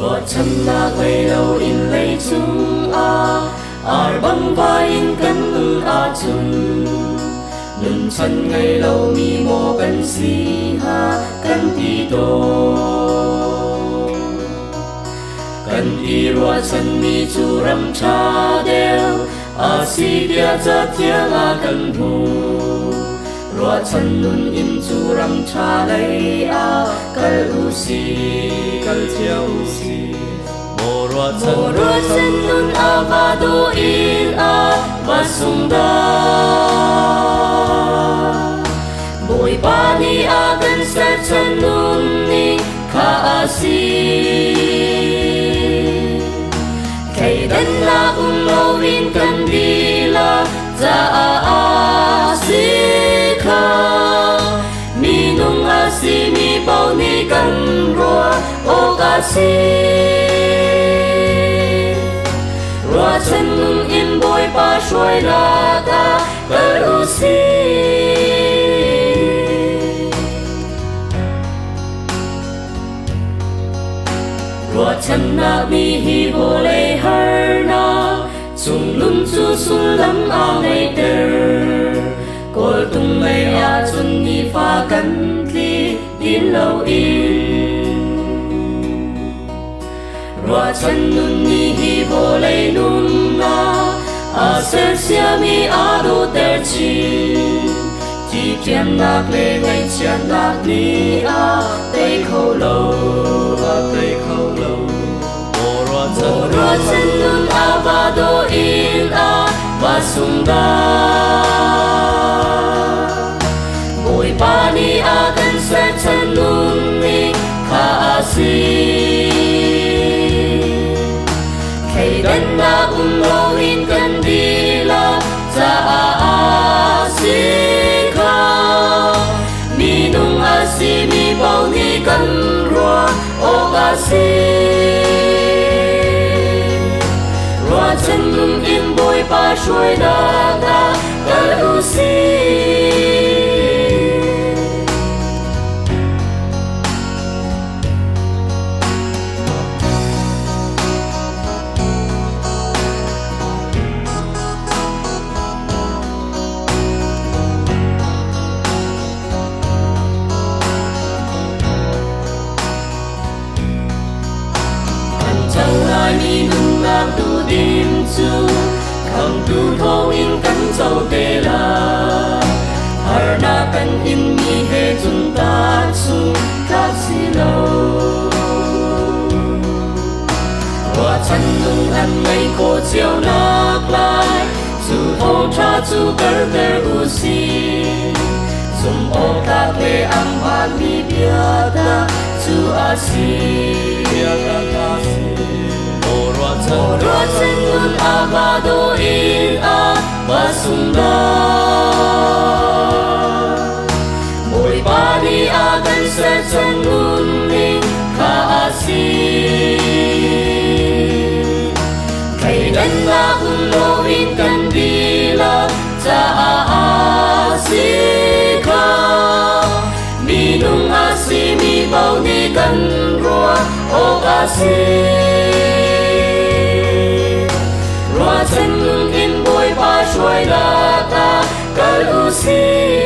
若趁那归流因泪中băng vai in cân chun nun chân ngày lâu mi mô cân si ha cân ti đô cân ti rua chân mi chu ram cha đều si dia cha thiang cân hu rua chân nun in chu ram cha lấy cân u si cân thiang u si Rua chân nun va do in va sung da Bồi ba ni gần sẽ chân nun ni kha si Kay dan la lo in kan di la za si kha Mi nung si mi bao ni kan rua o si Rua chân nun in bồi ba shuai la ta cờ u si Rua chân na mi hi vô lê hơ na Chung lun chu sun lam ngày ter Col tung lê chun ni pha cân li tin lâu in Rua chân nun ni hi vô lê nun na Ser sia mi do ter chin Ti tiam nak lê ngay chian nak ni tây khâu lâu tây khâu lâu Rua chân nun va do in va sung da Bồi ba ni gần sẽ chân nun ni kha si Kay dan na lo in kan di la za si kha Mi nung si mi bao ni kan rua o si Rua chân nun in bồi ba shuai da ta cờ u si Mi nun nak tu dim chu Kham tu thong in kan châu tê la Har na kan in mi he chun ta chu Kak si lo Rua chân nun an ngay ko chiao nak lai Chu thong cha chu ter u si Zum o kak le van mi bia ta chu si Bia ta si Rua chân nun va do in va sung da Bồi ba ni gần sẽ chân nun ni kha si Kay dan la lo in kan di la za si kha Mi nung si mi bao ni kan rua o si Rua chân nun in bồi ba shuai la ta cờ u si